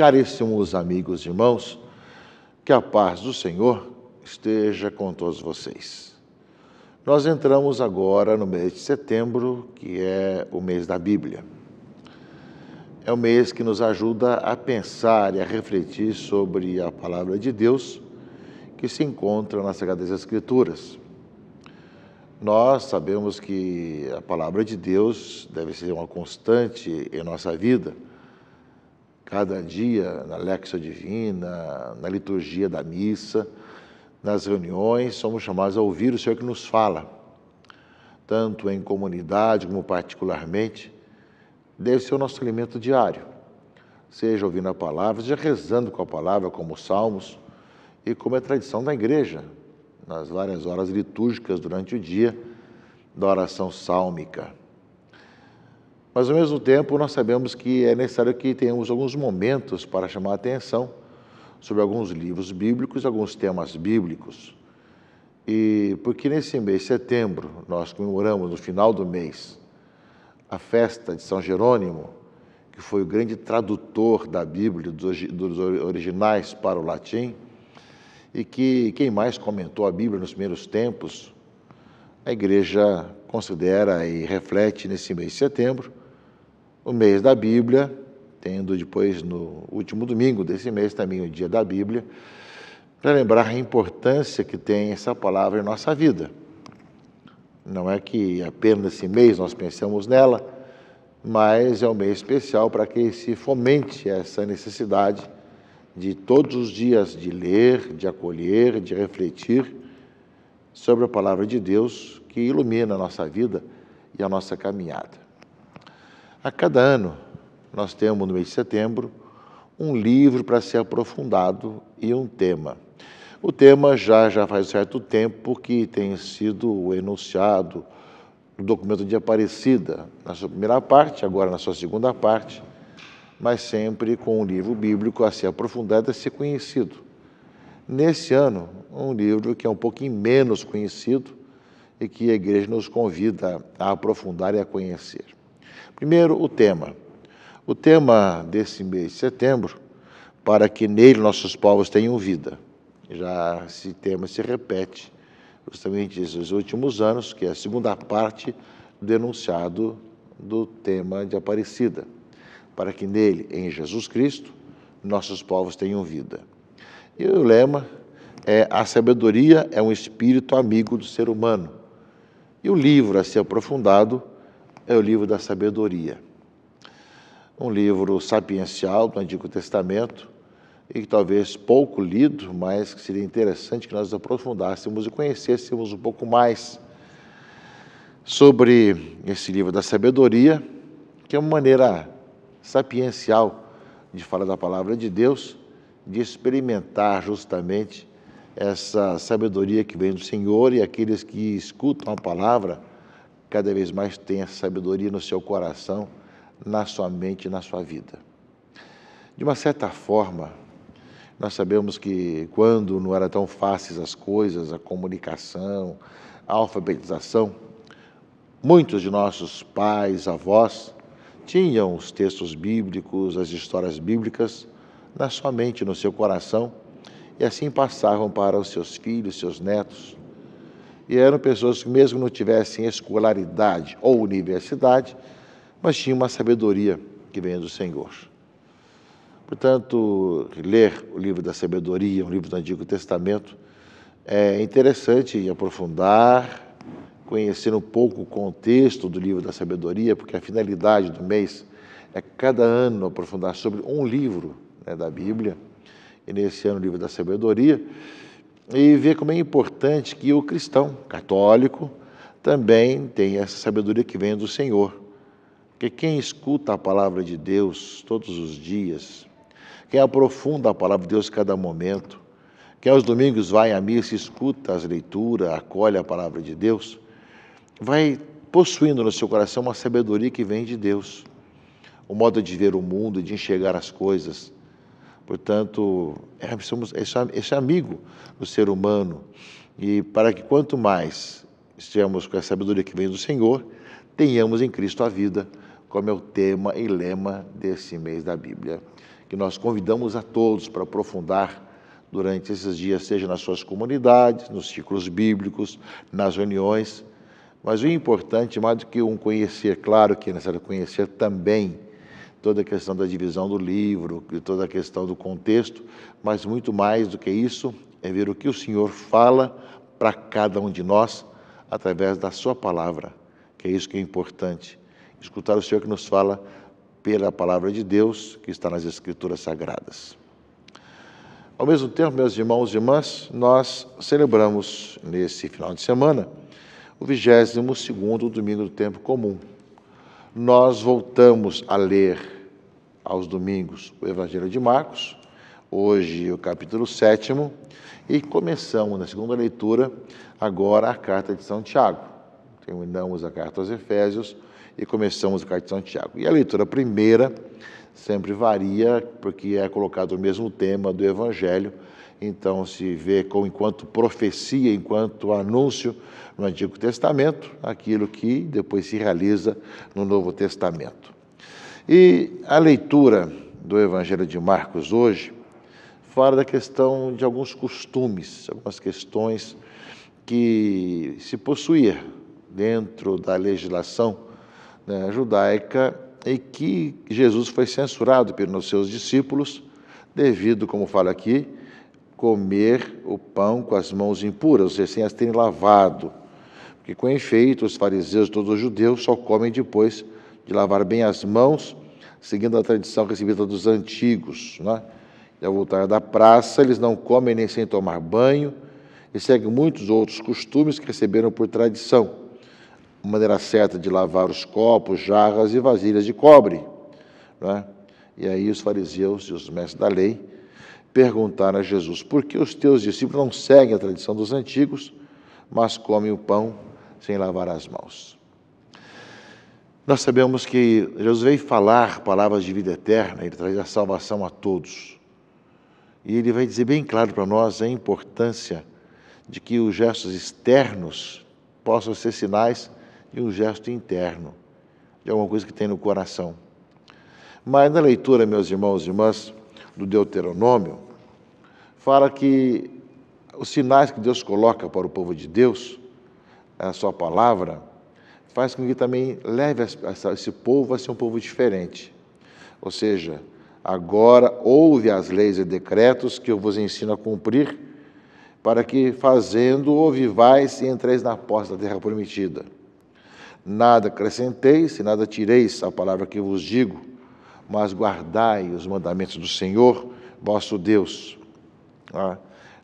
Caríssimos amigos e irmãos, que a paz do Senhor esteja com todos vocês. Nós entramos agora no mês de setembro, que é o mês da Bíblia. É o mês que nos ajuda a pensar e a refletir sobre a palavra de Deus que se encontra nas Sagradas Escrituras. Nós sabemos que a palavra de Deus deve ser uma constante em nossa vida. Cada dia, na Léxio Divina, na liturgia da missa, nas reuniões, somos chamados a ouvir o Senhor que nos fala, tanto em comunidade como particularmente. Deve ser o nosso alimento diário, seja ouvindo a palavra, seja rezando com a palavra, como os salmos, e como é tradição da igreja, nas várias horas litúrgicas durante o dia, da oração sálmica. Mas, ao mesmo tempo, nós sabemos que é necessário que tenhamos alguns momentos para chamar a atenção sobre alguns livros bíblicos, alguns temas bíblicos. E porque nesse mês de setembro, nós comemoramos, no final do mês, a festa de São Jerônimo, que foi o grande tradutor da Bíblia, dos originais para o latim, e que quem mais comentou a Bíblia nos primeiros tempos, a Igreja considera e reflete nesse mês de setembro, o mês da Bíblia, tendo depois, no último domingo desse mês, também o dia da Bíblia, para lembrar a importância que tem essa palavra em nossa vida. Não é que apenas nesse mês nós pensamos nela, mas é um mês especial para que se fomente essa necessidade de todos os dias de ler, de acolher, de refletir sobre a palavra de Deus que ilumina a nossa vida e a nossa caminhada. A cada ano, nós temos no mês de setembro um livro para ser aprofundado e um tema. O tema já faz um certo tempo que tem sido enunciado no documento de Aparecida, na sua primeira parte, agora na sua segunda parte, mas sempre com um livro bíblico a ser aprofundado e a ser conhecido. Nesse ano, um livro que é um pouquinho menos conhecido e que a Igreja nos convida a aprofundar e a conhecer. Primeiro, o tema. O tema desse mês de setembro, para que nele nossos povos tenham vida. Já esse tema se repete justamente nesses últimos anos, que é a segunda parte do enunciado do tema de Aparecida. Para que nele, em Jesus Cristo, nossos povos tenham vida. E o lema é: a sabedoria é um espírito amigo do ser humano. E o livro a ser aprofundado é o livro da sabedoria. Um livro sapiencial do Antigo Testamento e que talvez pouco lido, mas que seria interessante que nós aprofundássemos e conhecêssemos um pouco mais sobre esse livro da sabedoria, que é uma maneira sapiencial de falar da palavra de Deus, de experimentar justamente essa sabedoria que vem do Senhor, e aqueles que escutam a palavra cada vez mais têm essa sabedoria no seu coração, na sua mente e na sua vida. De uma certa forma, nós sabemos que quando não eram tão fáceis as coisas, a comunicação, a alfabetização, muitos de nossos pais, avós, tinham os textos bíblicos, as histórias bíblicas na sua mente, no seu coração, e assim passavam para os seus filhos, seus netos. E eram pessoas que, mesmo não tivessem escolaridade ou universidade, mas tinham uma sabedoria que vem do Senhor. Portanto, ler o livro da sabedoria, um livro do Antigo Testamento, é interessante aprofundar, conhecer um pouco o contexto do livro da sabedoria, porque a finalidade do mês é cada ano aprofundar sobre um livro, né, da Bíblia, e nesse ano o livro da sabedoria, e ver como é importante que o cristão católico também tenha essa sabedoria que vem do Senhor. Porque quem escuta a palavra de Deus todos os dias, quem aprofunda a palavra de Deus a cada momento, quem aos domingos vai à missa, escuta as leituras, acolhe a palavra de Deus, vai possuindo no seu coração uma sabedoria que vem de Deus, o modo de ver o mundo, de enxergar as coisas. Portanto, somos esse amigo do ser humano, e para que quanto mais estejamos com a sabedoria que vem do Senhor, tenhamos em Cristo a vida, como é o tema e lema desse mês da Bíblia. que nós convidamos a todos para aprofundar durante esses dias, seja nas suas comunidades, nos ciclos bíblicos, nas reuniões. Mas o importante, mais do que um conhecer, claro que é necessário conhecer também toda a questão da divisão do livro, toda a questão do contexto, mas muito mais do que isso, é ver o que o Senhor fala para cada um de nós através da sua palavra, que é isso que é importante. Escutar o Senhor que nos fala pela palavra de Deus, que está nas Escrituras Sagradas. Ao mesmo tempo, meus irmãos e irmãs, nós celebramos nesse final de semana o 22º domingo do tempo comum. Nós voltamos a ler aos domingos o Evangelho de Marcos, hoje o capítulo 7º, e começamos na segunda leitura agora a carta de São Tiago. Terminamos a carta aos Efésios e começamos a carta de São Tiago. E a leitura primeira sempre varia, porque é colocado o mesmo tema do Evangelho, então se vê como enquanto profecia, enquanto anúncio no Antigo Testamento, aquilo que depois se realiza no Novo Testamento. E a leitura do Evangelho de Marcos hoje fala da questão de alguns costumes, algumas questões que se possuía dentro da legislação, né, judaica, e que Jesus foi censurado pelos seus discípulos devido, como fala aqui, comer o pão com as mãos impuras, ou seja, sem as terem lavado. Porque, com efeito, os fariseus e todos os judeus só comem depois de lavar bem as mãos, seguindo a tradição recebida dos antigos, né? E ao voltar da praça, eles não comem nem sem tomar banho e seguem muitos outros costumes que receberam por tradição. A maneira certa de lavar os copos, jarras e vasilhas de cobre, né? E aí os fariseus e os mestres da lei perguntaram a Jesus: por que os teus discípulos não seguem a tradição dos antigos, mas comem o pão sem lavar as mãos? Nós sabemos que Jesus veio falar palavras de vida eterna, ele traz a salvação a todos. E ele vai dizer bem claro para nós a importância de que os gestos externos possam ser sinais de um gesto interno, de alguma coisa que tem no coração. Mas na leitura, meus irmãos e irmãs, do Deuteronômio, fala que os sinais que Deus coloca para o povo de Deus, a sua palavra, faz com que também leve esse povo a ser um povo diferente. Ou seja, agora ouve as leis e decretos que eu vos ensino a cumprir, para que, fazendo-o, vivais e entreis na posse da terra prometida. Nada acrescenteis e nada tireis a palavra que vos digo, mas guardai os mandamentos do Senhor, vosso Deus.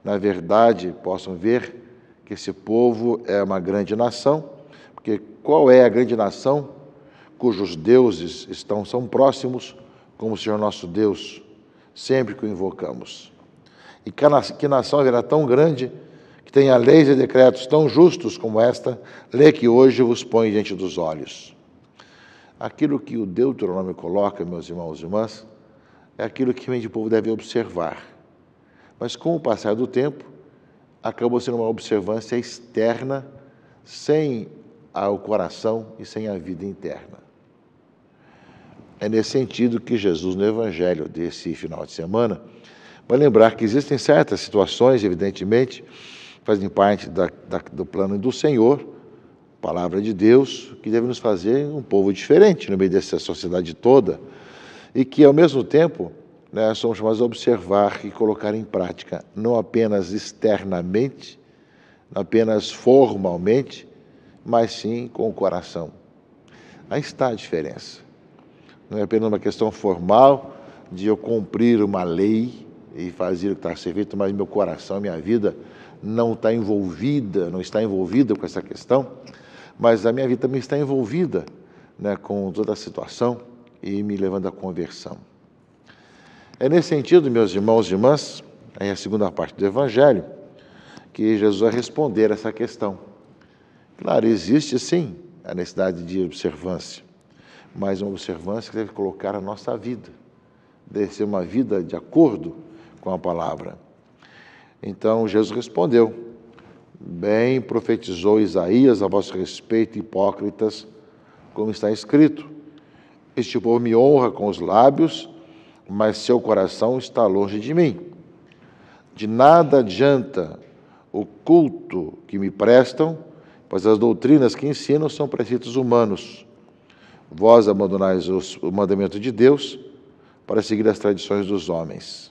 Na verdade, possam ver que esse povo é uma grande nação, porque qual é a grande nação cujos deuses são próximos, como o Senhor nosso Deus, sempre que o invocamos? E que nação haverá tão grande que tenha leis e decretos tão justos como esta lei que hoje vos põe diante dos olhos? Aquilo que o Deuteronômio coloca, meus irmãos e irmãs, é aquilo que o povo deve observar. Mas com o passar do tempo, acabou sendo uma observância externa, sem o coração e sem a vida interna. É nesse sentido que Jesus, no Evangelho desse final de semana, vai lembrar que existem certas situações, evidentemente, fazem parte do plano do Senhor, palavra de Deus, que deve nos fazer um povo diferente no meio dessa sociedade toda, e que, ao mesmo tempo, né, somos chamados a observar e colocar em prática, não apenas externamente, não apenas formalmente, mas sim com o coração. Aí está a diferença. Não é apenas uma questão formal de eu cumprir uma lei e fazer o que está a ser feito, mas meu coração, minha vida não está envolvida com essa questão, mas a minha vida também está envolvida, né, com toda a situação e me levando à conversão. É nesse sentido, meus irmãos e irmãs, aí a segunda parte do Evangelho, que Jesus vai responder essa questão. Claro, existe sim a necessidade de observância, mas uma observância que deve colocar a nossa vida, deve ser uma vida de acordo com a palavra. Então Jesus respondeu: bem profetizou Isaías a vosso respeito, hipócritas, como está escrito: este povo me honra com os lábios, mas seu coração está longe de mim. De nada adianta o culto que me prestam, pois as doutrinas que ensinam são preceitos humanos. Vós abandonais o mandamento de Deus para seguir as tradições dos homens.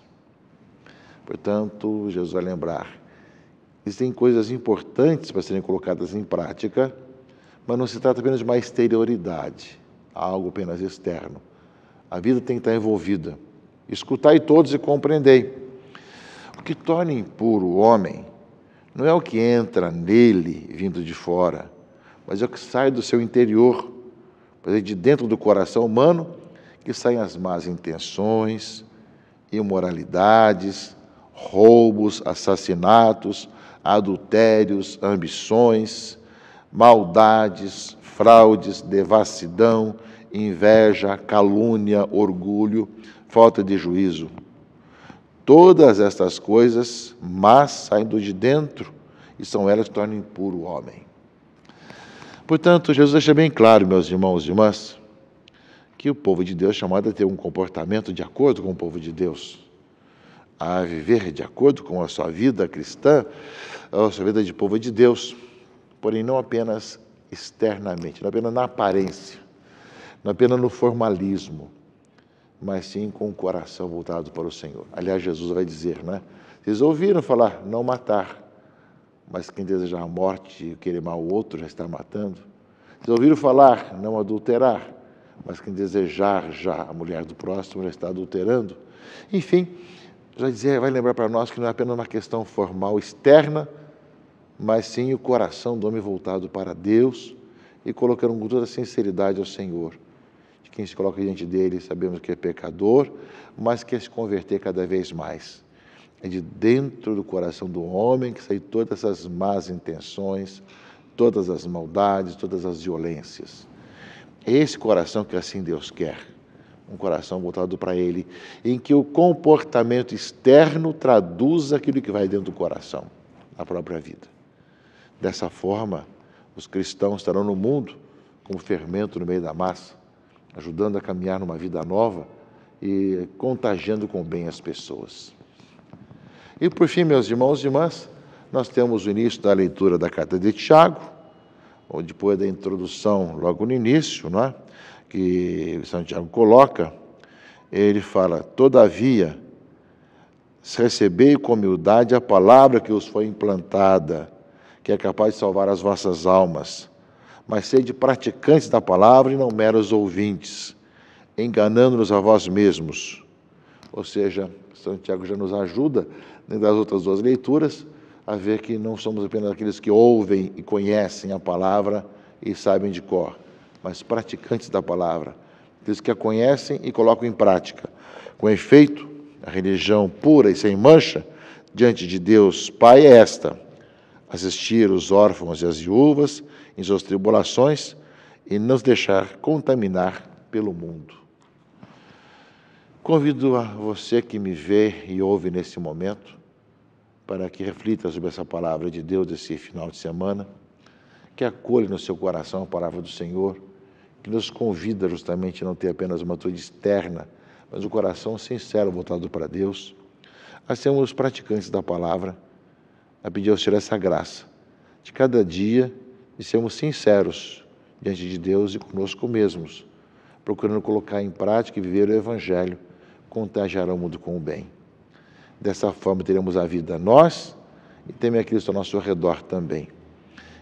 Portanto, Jesus vai lembrar, existem coisas importantes para serem colocadas em prática, mas não se trata apenas de uma exterioridade, algo apenas externo. A vida tem que estar envolvida. Escutai todos e compreendei. O que torna impuro o homem não é o que entra nele vindo de fora, mas é o que sai do seu interior, pois é de dentro do coração humano que saem as más intenções, imoralidades, roubos, assassinatos, adultérios, ambições, maldades, fraudes, devassidão, inveja, calúnia, orgulho, falta de juízo. Todas estas coisas más saem de dentro e são elas que tornam impuro o homem. Portanto, Jesus deixa bem claro, meus irmãos e irmãs, que o povo de Deus é chamado a ter um comportamento de acordo com o povo de Deus, a viver de acordo com a sua vida cristã, a sua vida de povo de Deus, porém não apenas externamente, não apenas na aparência, não apenas no formalismo, mas sim com o coração voltado para o Senhor. Aliás, Jesus vai dizer, né? Vocês ouviram falar, não matar, mas quem desejar a morte e querer mal o outro já está matando. Vocês ouviram falar, não adulterar, mas quem desejar já a mulher do próximo já está adulterando. Enfim, vai lembrar para nós que não é apenas uma questão formal externa, mas sim o coração do homem voltado para Deus e colocando com toda a sinceridade ao Senhor. De quem se coloca diante dele, sabemos que é pecador, mas quer se converter cada vez mais. É de dentro do coração do homem que saem todas essas más intenções, todas as maldades, todas as violências. É esse coração que assim Deus quer, um coração voltado para Ele, em que o comportamento externo traduz aquilo que vai dentro do coração, na própria vida. Dessa forma, os cristãos estarão no mundo como fermento no meio da massa, ajudando a caminhar numa vida nova e contagiando com bem as pessoas. E por fim, meus irmãos e irmãs, nós temos o início da leitura da carta de Tiago, ou depois da introdução, logo no início, não é? Que São Tiago coloca, ele fala, todavia, recebei com humildade a palavra que vos foi implantada, que é capaz de salvar as vossas almas, mas sede praticantes da palavra e não meros ouvintes, enganando-nos a vós mesmos. Ou seja, São Tiago já nos ajuda, dentro das outras duas leituras, a ver que não somos apenas aqueles que ouvem e conhecem a palavra e sabem de cor, mas praticantes da palavra, aqueles que a conhecem e colocam em prática. Com efeito, a religião pura e sem mancha, diante de Deus Pai, é esta: assistir os órfãos e as viúvas em suas tribulações e não se deixar contaminar pelo mundo. Convido a você que me vê e ouve nesse momento para que reflita sobre essa palavra de Deus desse final de semana, que acolha no seu coração a palavra do Senhor, que nos convida justamente a não ter apenas uma atitude externa, mas um coração sincero voltado para Deus, a sermos praticantes da palavra, a pedir ao Senhor essa graça, de cada dia de sermos sinceros diante de Deus e conosco mesmos, procurando colocar em prática e viver o Evangelho, contagiar o mundo com o bem. Dessa forma teremos a vida nós e também aqueles que estão ao nosso redor também.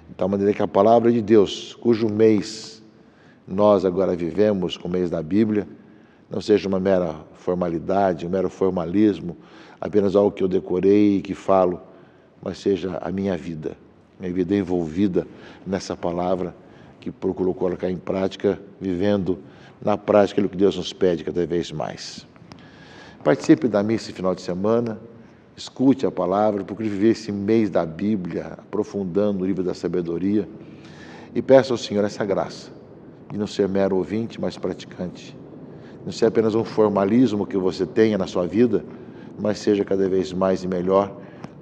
De tal maneira que a palavra de Deus, cujo mês nós agora vivemos, com o mês da Bíblia, não seja uma mera formalidade, um mero formalismo, apenas algo que eu decorei e que falo, mas seja a minha vida envolvida nessa palavra que procurou colocar em prática, vivendo na prática aquilo que Deus nos pede cada vez mais. Participe da missa esse final de semana, escute a palavra, procure viver esse mês da Bíblia, aprofundando o livro da sabedoria, e peça ao Senhor essa graça, de não ser mero ouvinte, mas praticante. Não ser apenas um formalismo que você tenha na sua vida, mas seja cada vez mais e melhor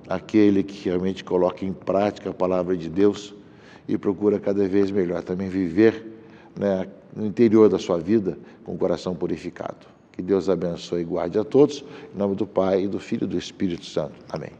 aquele que realmente coloca em prática a palavra de Deus e procura cada vez melhor também viver, né, no interior da sua vida com o coração purificado. Que Deus abençoe e guarde a todos. Em nome do Pai, e do Filho e do Espírito Santo. Amém.